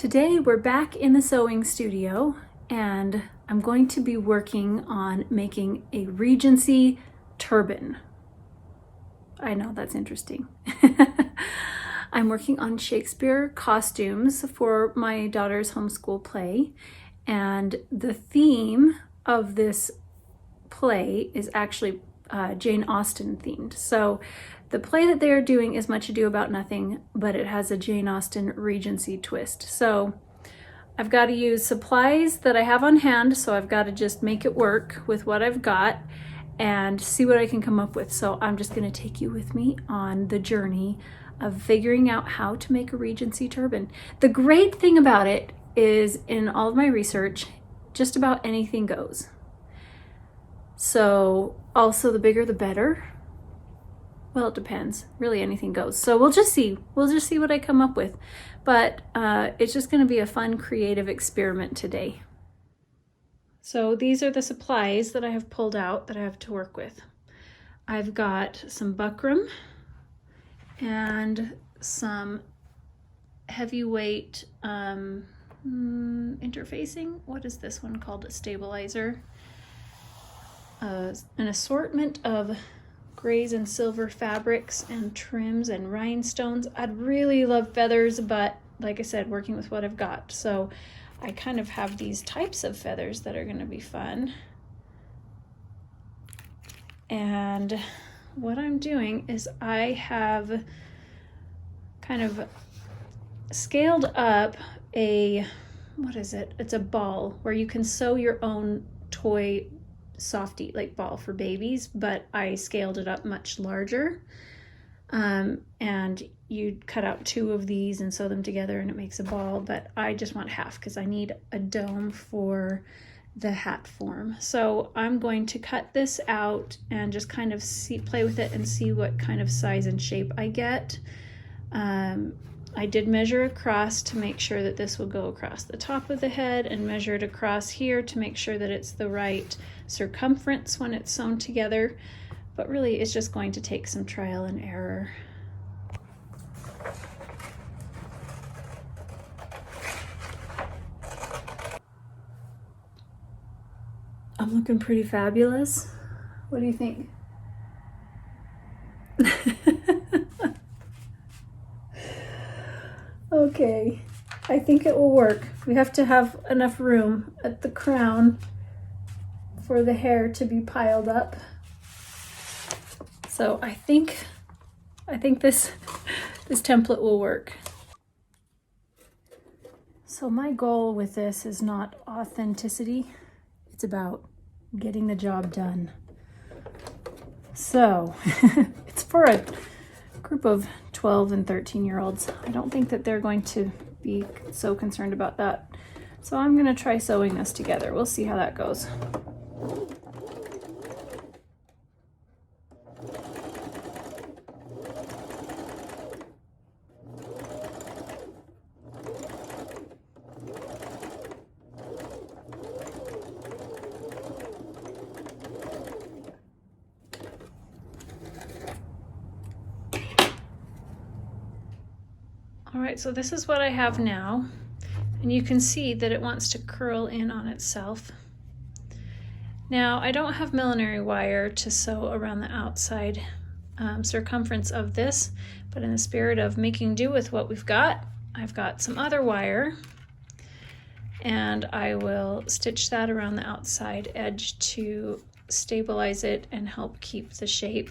Today we're back in the sewing studio and I'm going to be working on making a Regency turban. I know, that's interesting. I'm working on Shakespeare costumes for my daughter's homeschool play, and the theme of this play is actually Jane Austen themed. So the play that they are doing is Much Ado About Nothing, but it has a Jane Austen Regency twist. So I've got to use supplies that I have on hand, so I've got to just make it work with what I've got and see what I can come up with. So I'm just going to take you with me on the journey of figuring out how to make a Regency turban. The great thing about it is, in all of my research, just about anything goes. So also, the bigger the better. Well, it depends. Really, anything goes. So we'll just see. We'll just see what I come up with. But it's just going to be a fun, creative experiment today. So these are the supplies that I have pulled out that I have to work with. I've got some buckram and some heavyweight interfacing. What is this one called? A stabilizer. An assortment of grays and silver fabrics and trims and rhinestones. I'd really love feathers, but like I said, working with what I've got. So I kind of have these types of feathers that are going to be fun. And what I'm doing is I have kind of scaled up a, what is it? It's a ball where you can sew your own toy softie like ball for babies, but I scaled it up much larger. And you cut out 2 of these and sew them together and it makes a ball, but I just want half because I need a dome for the hat form. So I'm going to cut this out and just kind of play with it and see what kind of size and shape I get. I did measure across to make sure that this will go across the top of the head, and measured across here to make sure that it's the right circumference when it's sewn together. But really, it's just going to take some trial and error. I'm looking pretty fabulous. What do you think? Okay, I think it will work. We have to have enough room at the crown for the hair to be piled up. So I think this template will work. So my goal with this is not authenticity. It's about getting the job done. So it's for a group of 12 and 13-year-olds. I don't think that they're going to be so concerned about that. So I'm going to try sewing this together. We'll see how that goes. All right, so this is what I have now, and you can see that it wants to curl in on itself. Now, I don't have millinery wire to sew around the outside circumference of this, but in the spirit of making do with what we've got, I've got some other wire, and I will stitch that around the outside edge to stabilize it and help keep the shape.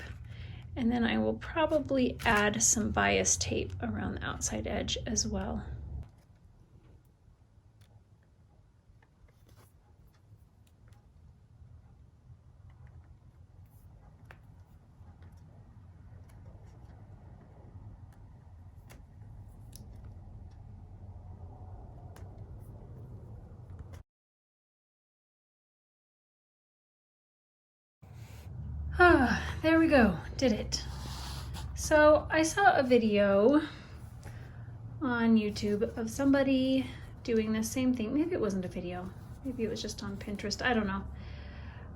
And then I will probably add some bias tape around the outside edge as well. There we go, did it. So I saw a video on YouTube of somebody doing the same thing. Maybe it wasn't a video, maybe it was just on Pinterest, I don't know.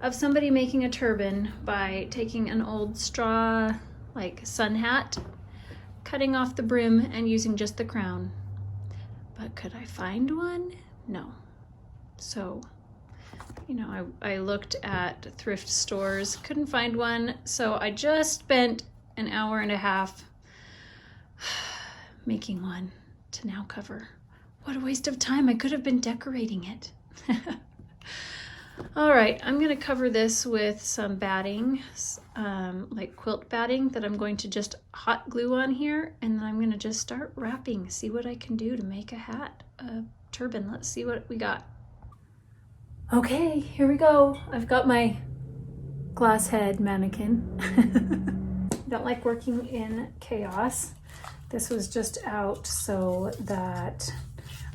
Of somebody making a turban by taking an old straw, like sun hat, cutting off the brim and using just the crown. but could I find one? No. So, you know, I looked at thrift stores, couldn't find one. So I just spent an hour and a half making one to now cover. What a waste of time. I could have been decorating it. All right, I'm gonna cover this with some batting, like quilt batting that I'm going to just hot glue on here, and then I'm gonna just start wrapping, see what I can do to make a hat, a turban. Let's see what we got. Okay, here we go. I've got my glass head mannequin. Don't like working in chaos. This was just out so that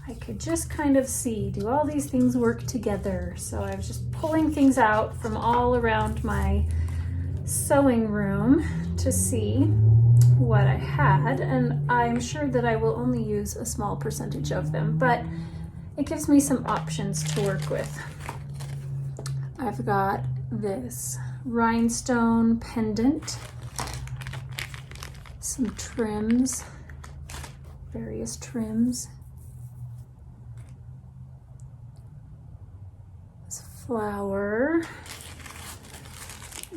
I could just kind of see, do all these things work together? So I was just pulling things out from all around my sewing room to see what I had, and I'm sure that I will only use a small percentage of them, but it gives me some options to work with. I've got this rhinestone pendant, some trims, various trims, this flower.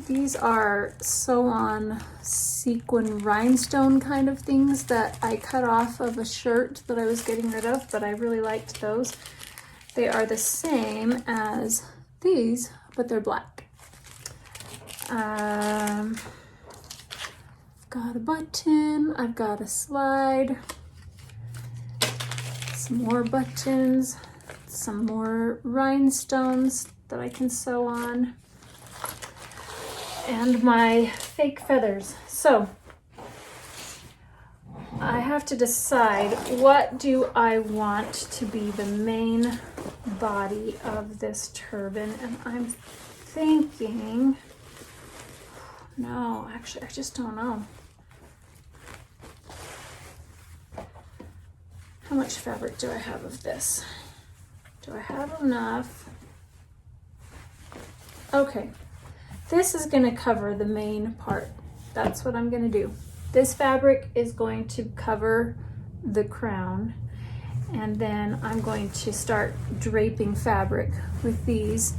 These are sew-on sequin rhinestone kind of things that I cut off of a shirt that I was getting rid of, but I really liked those. They are the same as these, but they're black. I've got a button, I've got a slide, some more buttons, some more rhinestones that I can sew on, and my fake feathers. So I have to decide, what do I want to be the main body of this turban? And I'm thinking, no, actually, I just don't know. How much fabric do I have of this? Do I have enough? Okay, this is gonna cover the main part. That's what I'm gonna do. This fabric is going to cover the crown, and then I'm going to start draping fabric with these.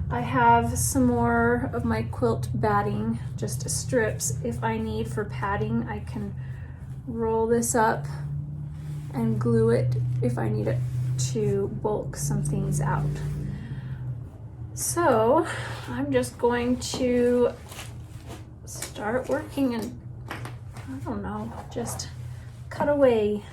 I have some more of my quilt batting, just strips. If I need for padding, I can roll this up and glue it if I need it to bulk some things out. So I'm just going to start working and, I don't know, just cut away.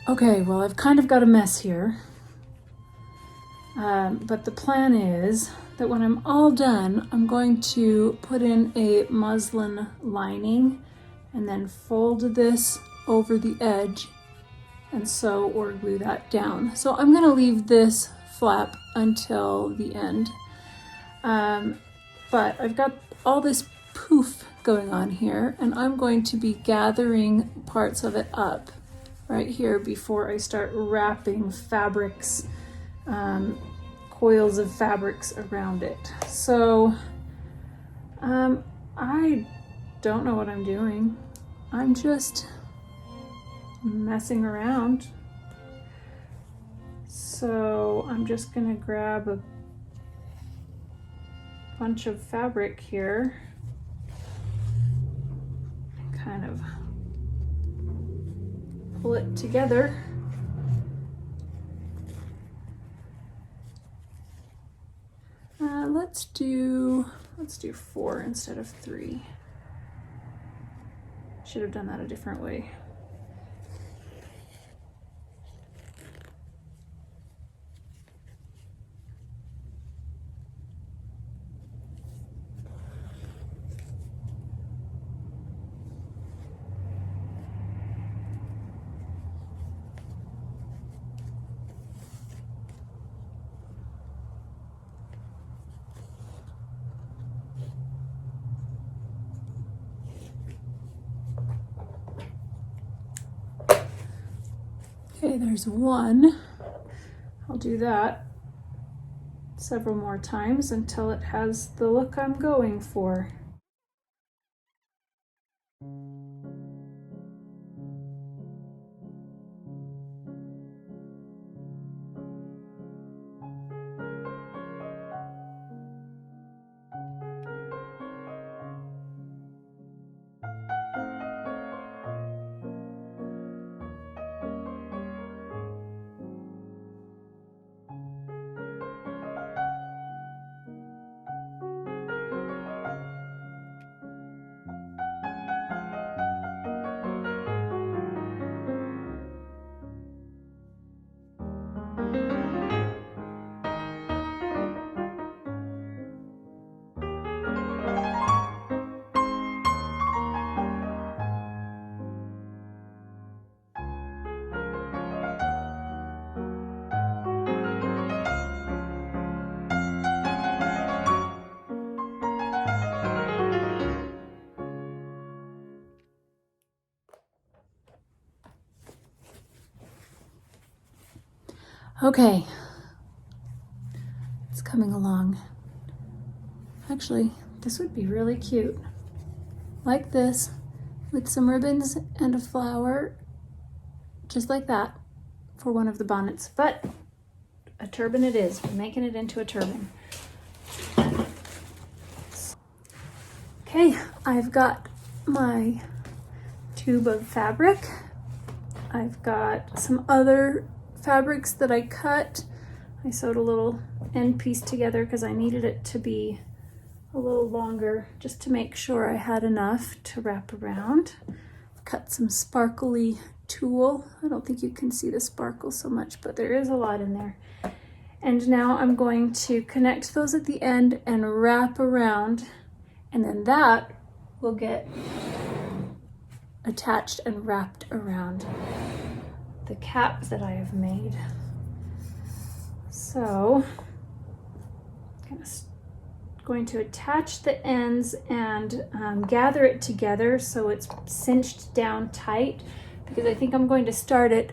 Okay, well, I've kind of got a mess here. But the plan is that when I'm all done, I'm going to put in a muslin lining and then fold this over the edge and sew or glue that down. So I'm gonna leave this flap until the end. But I've got all this poof going on here, and I'm going to be gathering parts of it up right here before I start wrapping fabrics, coils of fabrics around it. So I don't know what I'm doing. I'm just messing around. So I'm just gonna grab a bunch of fabric here and kind of pull it together. Let's do 4 instead of 3. Should have done that a different way. Okay, there's 1. I'll do that several more times until it has the look I'm going for. Okay, it's coming along. Actually, this would be really cute. Like this, with some ribbons and a flower, just like that, for one of the bonnets. But a turban it is. We're making it into a turban. Okay, I've got my tube of fabric. I've got some other fabrics that I cut. I sewed a little end piece together because I needed it to be a little longer just to make sure I had enough to wrap around. I've cut some sparkly tulle. I don't think you can see the sparkle so much, but there is a lot in there. And now I'm going to connect those at the end and wrap around, and then that will get attached and wrapped around the cap that I have made. So I'm going to attach the ends and gather it together so it's cinched down tight, because I think I'm going to start it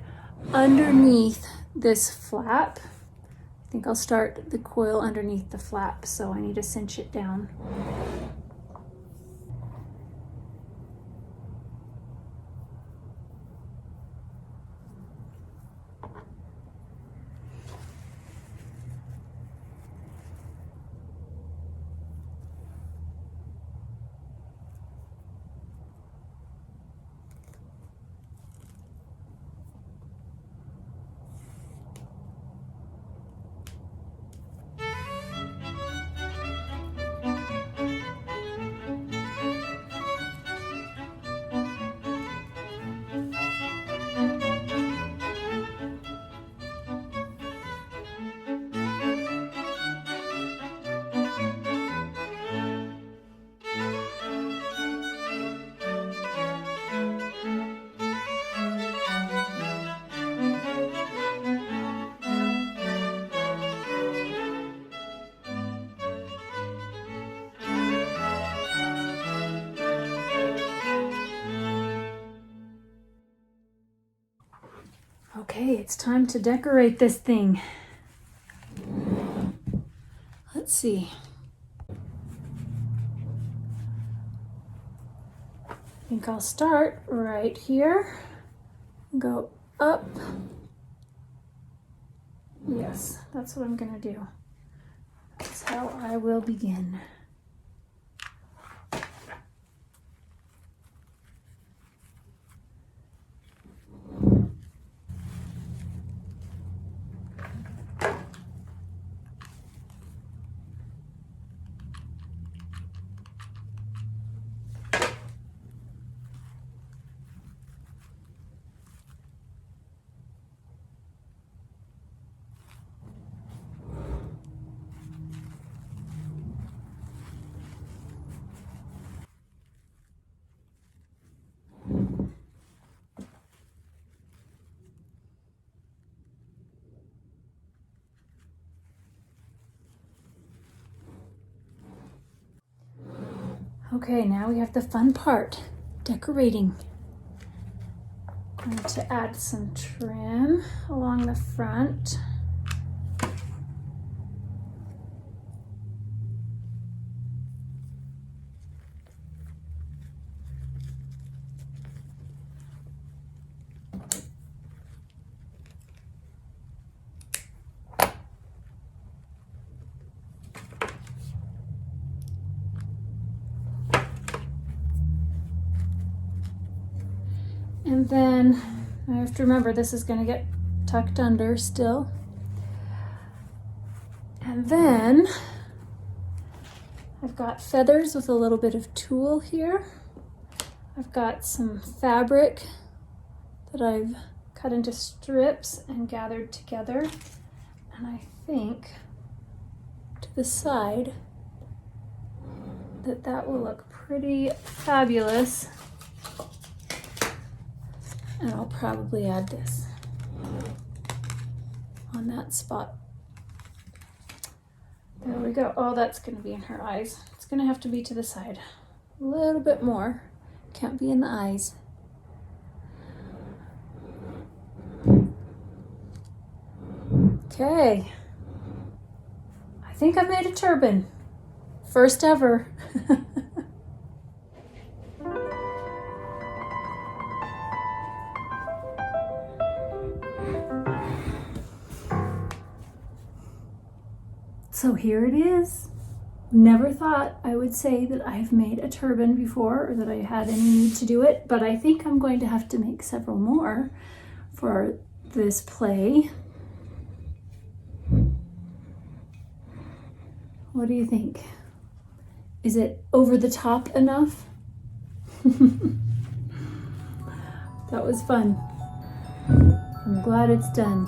underneath this flap. I think I'll start the coil underneath the flap, so I need to cinch it down. Okay, it's time to decorate this thing. Let's see. I think I'll start right here. Go up. Yes, that's what I'm gonna do. That's how I will begin. Okay, now we have the fun part, decorating. I'm going to add some trim along the front. And then I have to remember this is going to get tucked under still. And then I've got feathers with a little bit of tulle here. I've got some fabric that I've cut into strips and gathered together. And I think to the side that will look pretty fabulous. And I'll probably add this on that spot. There we go. Oh, that's going to be in her eyes. It's going to have to be to the side. A little bit more. Can't be in the eyes. Okay. I think I made a turban. First ever. So here it is. Never thought I would say that I've made a turban before or that I had any need to do it, but I think I'm going to have to make several more for this play. What do you think? Is it over the top enough? That was fun. I'm glad it's done.